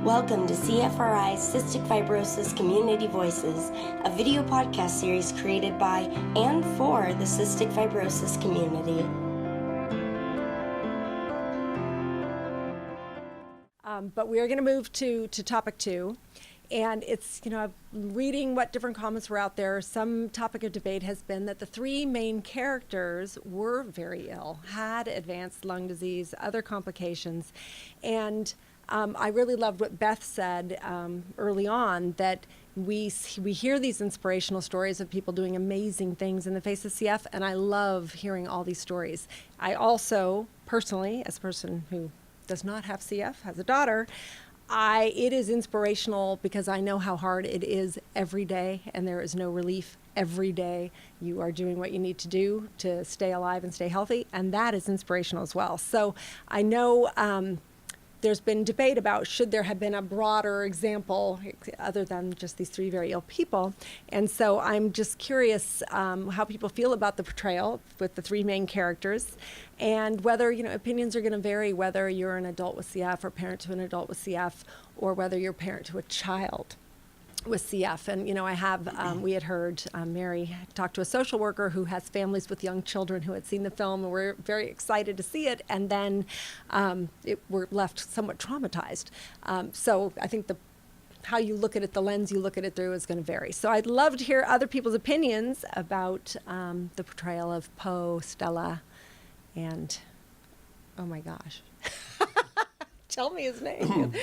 Welcome to CFRI's Cystic Fibrosis Community Voices, a video podcast series created by and for the cystic fibrosis community. But we are going to move to topic 2. And it's, I'm reading what different comments were out there. Some topic of debate has been that the 3 main characters were very ill, had advanced lung disease, other complications. And I really loved what Beth said early on, that we hear these inspirational stories of people doing amazing things in the face of CF, and I love hearing all these stories. I also, personally, as a person who does not have CF, has a daughter, it is inspirational because I know how hard it is every day, and there is no relief every day. You are doing what you need to do to stay alive and stay healthy, and that is inspirational as well. So I know there's been debate about should there have been a broader example other than just these 3 very ill people. And so I'm just curious how people feel about the portrayal with the 3 main characters, and whether, opinions are going to vary, whether you're an adult with CF or parent to an adult with CF, or whether you're parent to a child with CF. And, I have, we had heard Mary talk to a social worker who has families with young children who had seen the film and were very excited to see it, and then were left somewhat traumatized. So I think how you look at it, the lens you look at it through is going to vary. So I'd love to hear other people's opinions about the portrayal of Poe, Stella, and, oh my gosh. Tell me his name.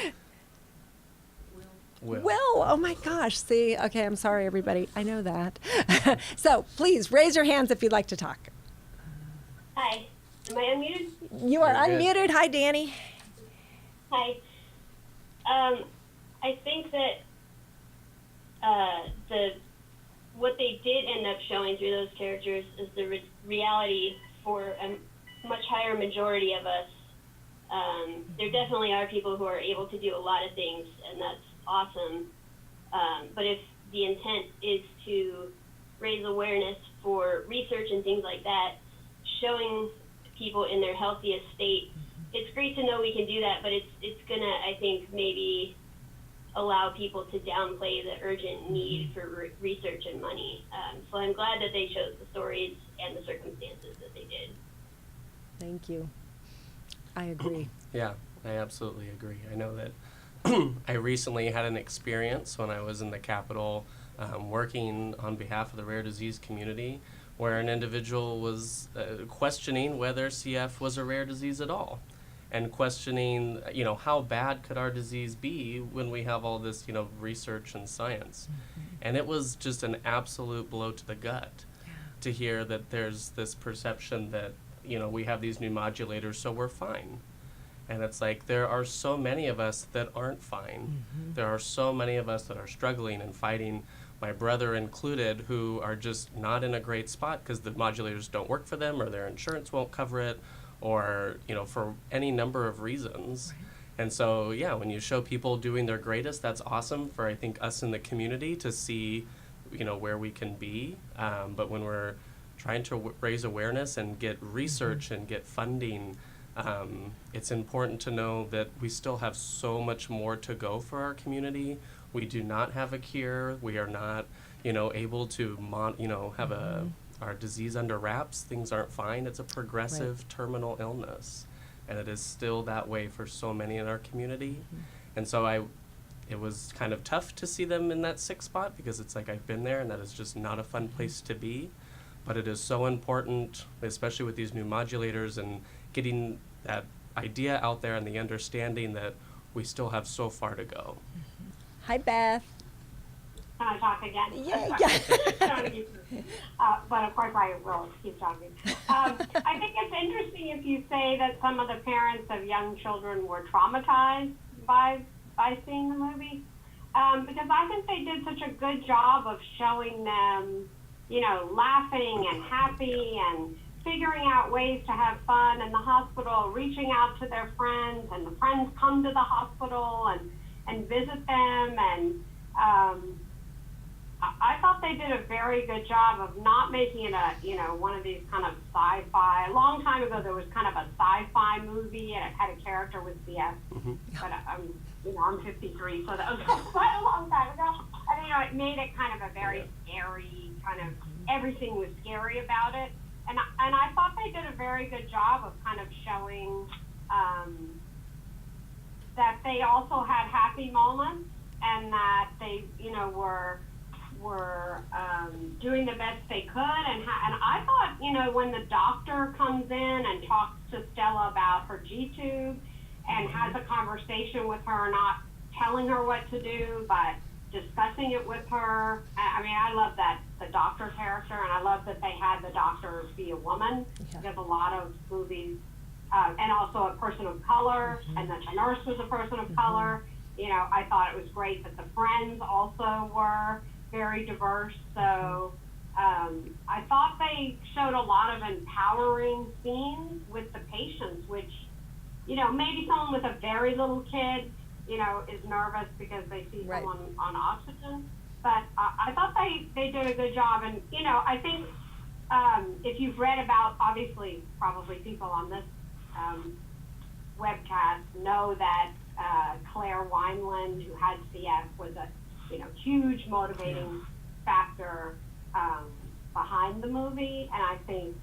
Will, oh my gosh, see, okay, I'm sorry everybody, I know that. So please raise your hands if you'd like to talk. Hi, am I unmuted? You are unmuted. Hi, Danny. Hi. I think that what they did end up showing through those characters is the reality for a much higher majority of us. There definitely are people who are able to do a lot of things, and that's awesome. But if the intent is to raise awareness for research and things like that, showing people in their healthiest state, it's great to know we can do that, but it's gonna, I think, maybe allow people to downplay the urgent need for research and money. So I'm glad that they chose the stories and the circumstances that they did. Thank you. I agree. Yeah, I absolutely agree. I know that I recently had an experience when I was in the Capitol working on behalf of the rare disease community, where an individual was questioning whether CF was a rare disease at all, and questioning, how bad could our disease be when we have all this, research and science. And it was just an absolute blow to the gut to hear that there's this perception that, we have these new modulators, so we're fine. And it's like, there are so many of us that aren't fine. There are so many of us that are struggling and fighting, my brother included, who are just not in a great spot because the modulators don't work for them, or their insurance won't cover it, or, for any number of reasons. Right. And so, when you show people doing their greatest, that's awesome for, I think, us in the community to see, where we can be. But when we're trying to raise awareness and get research and get funding, it's important to know that we still have so much more to go for our community. We do not have a cure. We are not, able to, have our disease under wraps. Things aren't fine. It's a progressive terminal illness, and it is still that way for so many in our community. And so it was kind of tough to see them in that sick spot, because it's like, I've been there, and that is just not a fun place to be. But it is so important, especially with these new modulators, and getting that idea out there and the understanding that we still have so far to go. Hi, Beth. Can I talk again? Yeah. But of course I will keep talking. I think it's interesting if you say that some of the parents of young children were traumatized by seeing the movie, because I think they did such a good job of showing them, laughing and happy and figuring out ways to have fun in the hospital, reaching out to their friends, and the friends come to the hospital and visit them, and I thought they did a very good job of not making it a, one of these kind of sci-fi. A long time ago, there was kind of a sci-fi movie, and it had a character with CF. But I'm 53, so that was quite a long time ago. And it made it kind of a very scary kind of. Everything was scary about it, and I thought they did a very good job of kind of showing that they also had happy moments, and that they, were doing the best they could, and I thought, when the doctor comes in and talks to Stella about her G-tube and has a conversation with her, not telling her what to do, but discussing it with her. I mean, I love that, the doctor character, and I love that they had the doctor be a woman, because a lot of movies, and also a person of color, and that the nurse was a person of color. I thought it was great that the friends also were very diverse. So I thought they showed a lot of empowering scenes with the patients, which, maybe someone with a very little kid, is nervous because they see someone on oxygen. But I thought they did a good job. And, I think if you've read about, obviously, probably people on this webcast know that Claire Wineland, who had CF, was a huge motivating factor behind the movie. And I think,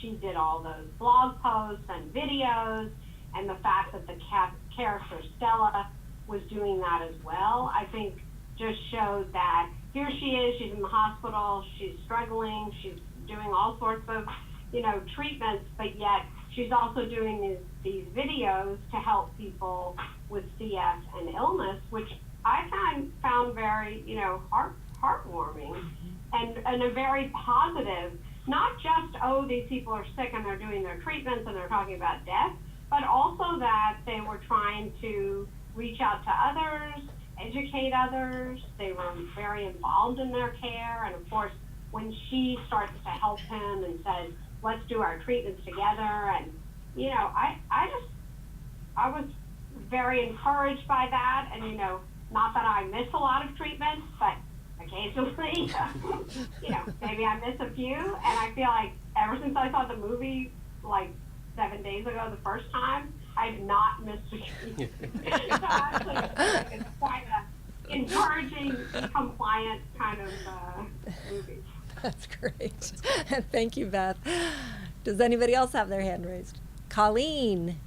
she did all those blog posts and videos, and the fact that the character Stella was doing that as well, I think just showed that here she is, she's in the hospital, she's struggling, she's doing all sorts of, treatments, but yet she's also doing these videos to help people with CF and illness, which I found very, heartwarming and a very positive, not just, these people are sick and they're doing their treatments and they're talking about death, but also that they were trying to reach out to others, educate others. They were very involved in their care. And of course, when she starts to help him and says, let's do our treatments together. And, I was very encouraged by that. And, not that I miss a lot of treatments, but occasionally, maybe I miss a few. And I feel like ever since I saw the movie, like 7 days ago, the first time, I've not missed a treatment. So actually, it's quite an encouraging, compliant kind of movie. That's great. Thank you, Beth. Does anybody else have their hand raised? Colleen.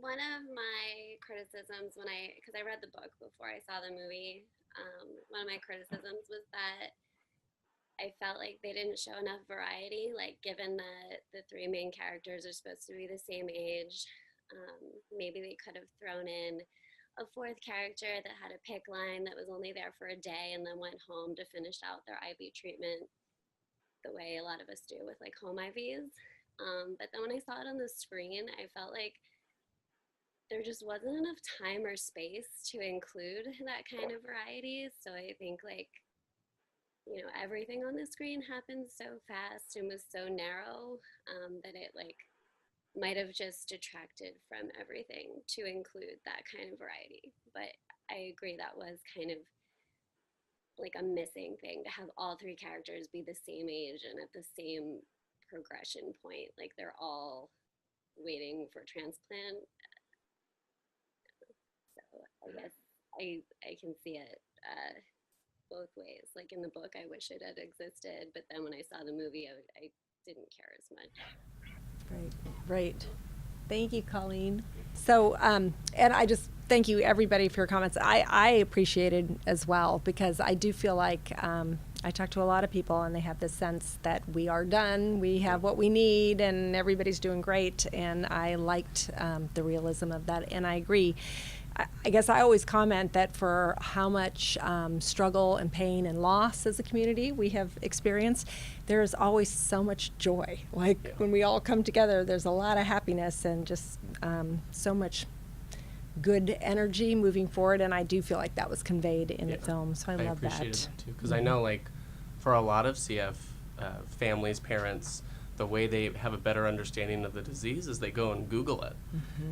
One of my criticisms because I read the book before I saw the movie, one of my criticisms was that I felt like they didn't show enough variety, like given that the three main characters are supposed to be the same age, maybe they could have thrown in a fourth character that had a PICC line that was only there for a day and then went home to finish out their IV treatment the way a lot of us do with like home IVs. But then when I saw it on the screen, I felt like there just wasn't enough time or space to include that kind of variety. So I think everything on the screen happened so fast and was so narrow that it might have just detracted from everything to include that kind of variety. But I agree that was kind of like a missing thing, to have all three characters be the same age and at the same progression point, like they're all waiting for transplant. So I guess I can see it both ways. Like in the book, I wish it had existed, but then when I saw the movie, I didn't care as much. Right. Thank you, Colleen. So, and I just thank you, everybody, for your comments. I appreciated as well, because I do feel like I talk to a lot of people and they have this sense that we are done, we have what we need, and everybody's doing great. And I liked the realism of that, and I agree. I guess I always comment that for how much struggle and pain and loss as a community we have experienced, there is always so much joy. When we all come together, there's a lot of happiness and just so much good energy moving forward. And I do feel like that was conveyed in the film, so I love that. I appreciated that too, because I know for a lot of CF families, parents, the way they have a better understanding of the disease is they go and Google it.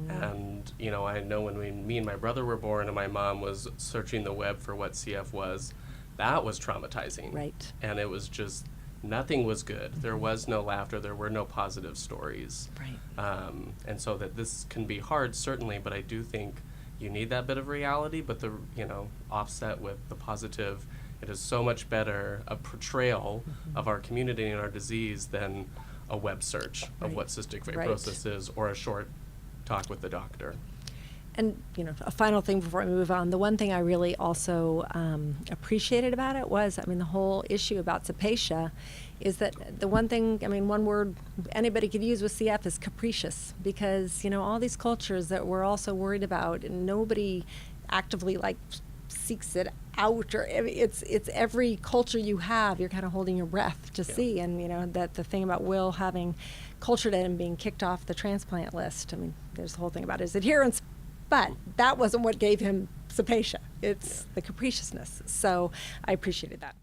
And, you know, I know when me and my brother were born and my mom was searching the web for what CF was, that was traumatizing. Right. And it was just, nothing was good. There was no laughter. There were no positive stories. Right. And so that this can be hard, certainly, but I do think you need that bit of reality, but the, you know, offset with the positive. It is so much better a portrayal of our community and our disease than a web search of what cystic fibrosis is, or a short talk with the doctor. And, you know, a final thing before I move on, the one thing I really also appreciated about it was, I mean, the whole issue about Cepacia is that the one thing, I mean, one word anybody could use with CF is capricious, because, you know, all these cultures that we're also worried about, and nobody actively, like, seeks it out, or it's every culture you have, you're kind of holding your breath to see. And, you know, that the thing about Will having cultured it and being kicked off the transplant list, I mean, there's the whole thing about his adherence, but that wasn't what gave him Cepacia. It's the capriciousness. So I appreciated that.